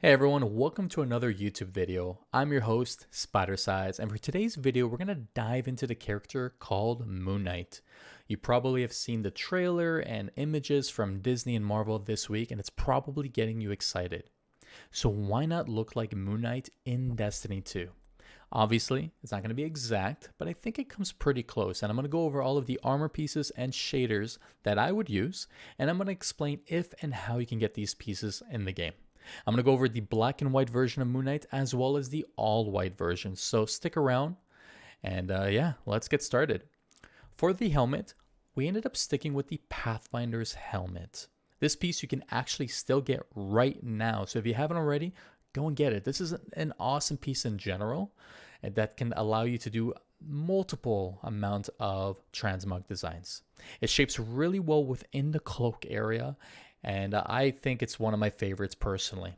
Hey everyone, welcome to another YouTube video. I'm your host, Spidercides, and for today's video, we're going to dive into the character called Moon Knight. You probably have seen the trailer and images from Disney and Marvel this week, and it's probably getting you excited. So why not look like Moon Knight in Destiny 2? Obviously, it's not going to be exact, but I think it comes pretty close, and I'm going to go over all of the armor pieces and shaders that I would use, and I'm going to explain if and how you can get these pieces in the game. I'm going to go over the black and white version of Moon Knight as well as the all white version. So stick around and yeah, let's get started. For the helmet, we ended up sticking with the Pathfinder's helmet. This piece you can actually still get right now. So if you haven't already, go and get it. This is an awesome piece in general that can allow you to do multiple amount of transmog designs. It shapes really well within the cloak area, and I think it's one of my favorites personally.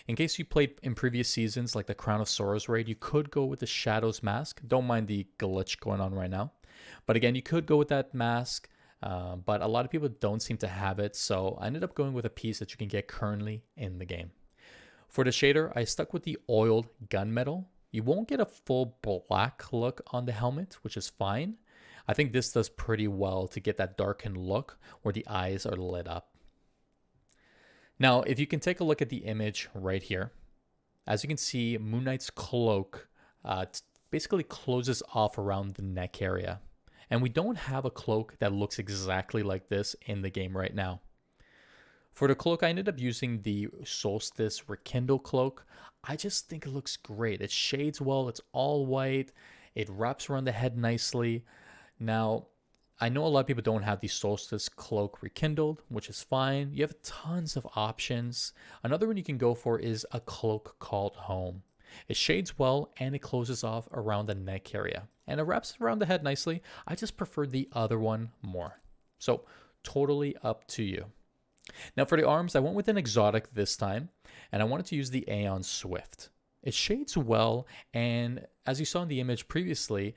In case you played in previous seasons like the Crown of Sorrows raid, you could go with the Shadows mask. Don't mind the glitch going on right now. But again, you could go with that mask, but a lot of people don't seem to have it, so I ended up going with a piece that you can get currently in the game. For the shader, I stuck with the oiled gunmetal. You won't get a full black look on the helmet, which is fine. I think this does pretty well to get that darkened look where the eyes are lit up. Now, if you can take a look at the image right here, as you can see, Moon Knight's cloak basically closes off around the neck area. And we don't have a cloak that looks exactly like this in the game right now. For the cloak, I ended up using the Solstice Rekindle cloak. I just think it looks great. It shades well, it's all white, it wraps around the head nicely. Now, I know a lot of people don't have the Solstice Cloak Rekindled, which is fine. You have tons of options. Another one you can go for is a cloak called Home. It shades well and it closes off around the neck area. And it wraps around the head nicely. I just prefer the other one more. So totally up to you. Now for the arms, I went with an exotic this time, and I wanted to use the Aeon Swift. It shades well, and as you saw in the image previously,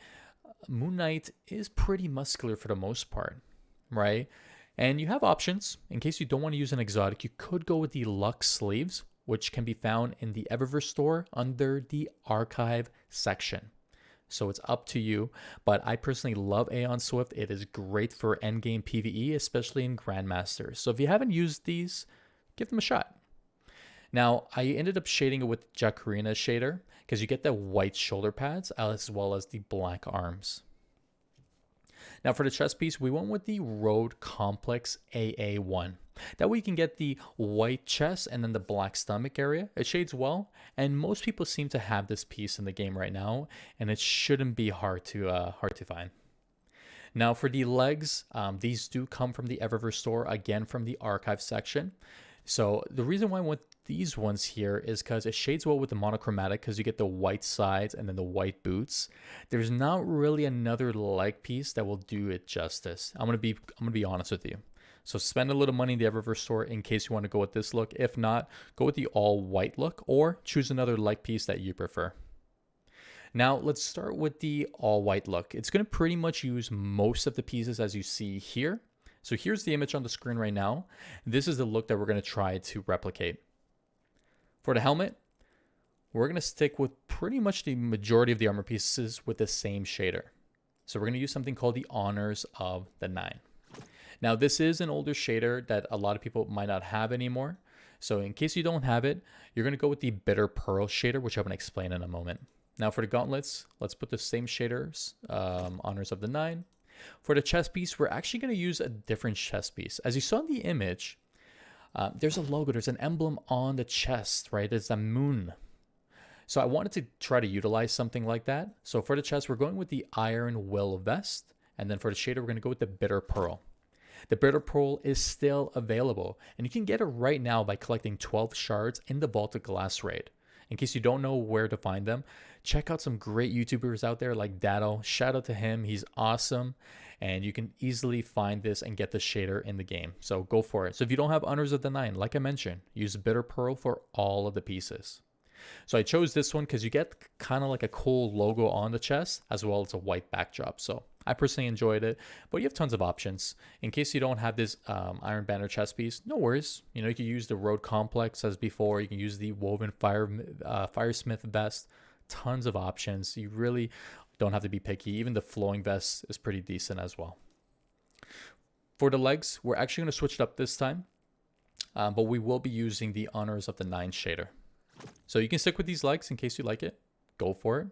Moon Knight is pretty muscular for the most part, right? And you have options. In case you don't want to use an exotic, you could go with the Luxe sleeves, which can be found in the Eververse store under the archive section. So it's up to you, but I personally love Aeon Swift. It is great for endgame PvE, especially in Grandmasters. So if you haven't used these, give them a shot. Now, I ended up shading it with Jacarina shader because you get the white shoulder pads as well as the black arms. Now for the chest piece, we went with the Road Complex AA1. That way you can get the white chest and then the black stomach area. It shades well, and most people seem to have this piece in the game right now, and it shouldn't be hard to find. Now for the legs, these do come from the Eververse store, again from the archive section. So the reason why I went these ones here is because it shades well with the monochromatic because you get the white sides and then the white boots. There's not really another leg piece that will do it justice. I'm gonna be honest with you. So spend a little money in the Eververse store in case you want to go with this look. If not, go with the all white look or choose another leg piece that you prefer. Now let's start with the all white look. It's gonna pretty much use most of the pieces as you see here. So here's the image on the screen right now. This is the look that we're going to try to replicate. For the helmet, we're going to stick with pretty much the majority of the armor pieces with the same shader. So we're going to use something called the Honors of the Nine. Now this is an older shader that a lot of people might not have anymore. So in case you don't have it, you're going to go with the Bitter Pearl shader, which I'm going to explain in a moment. Now for the gauntlets, let's put the same shaders, Honors of the Nine. For the chest piece, we're actually going to use a different chest piece. As you saw in the image, there's a logo, there's an emblem on the chest, right? It's a moon. So I wanted to try to utilize something like that. So for the chest, we're going with the Iron Will vest. And then for the shader, we're going to go with the Bitter Pearl. The Bitter Pearl is still available, and you can get it right now by collecting 12 shards in the Vault of Glass raid. In case you don't know where to find them, check out some great YouTubers out there like Dado. Shout out to him. He's awesome. And you can easily find this and get the shader in the game. So go for it. So if you don't have Honors of the Nine, like I mentioned, use Bitter Pearl for all of the pieces. So I chose this one because you get kind of like a cool logo on the chest as well as a white backdrop. So I personally enjoyed it, but you have tons of options. In case you don't have this Iron Banner chest piece, no worries. You know, you can use the Road Complex as before. You can use the Woven Firesmith vest. Tons of options. You really don't have to be picky. Even the flowing vest is pretty decent as well. For the legs, we're actually going to switch it up this time, but we will be using the Honors of the Nine shader. So you can stick with these legs in case you like it. Go for it.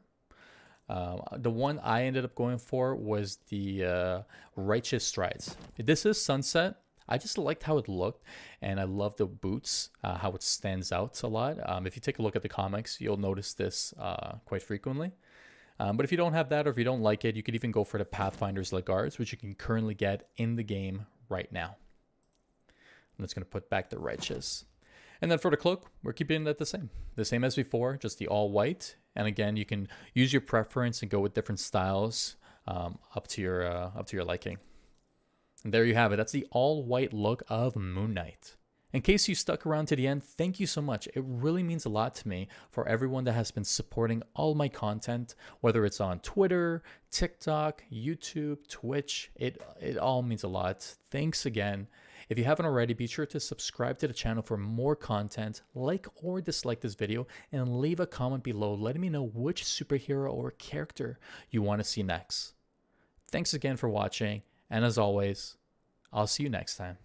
The one I ended up going for was the Righteous Strides. This is Sunset. I just liked how it looked, and I love the boots, how it stands out a lot. If you take a look at the comics, you'll notice this quite frequently. But if you don't have that, or if you don't like it, you could even go for the Pathfinder's Legards, which you can currently get in the game right now. I'm just going to put back the Righteous. And then for the cloak, we're keeping it the same as before, just the all white. And again, you can use your preference and go with different styles up to your liking. And there you have it. That's the all white look of Moon Knight. In case you stuck around to the end, thank you so much. It really means a lot to me for everyone that has been supporting all my content, whether it's on Twitter, TikTok, YouTube, Twitch. It all means a lot. Thanks again. If you haven't already, be sure to subscribe to the channel for more content, like or dislike this video, and leave a comment below letting me know which superhero or character you want to see next. Thanks again for watching, and as always, I'll see you next time.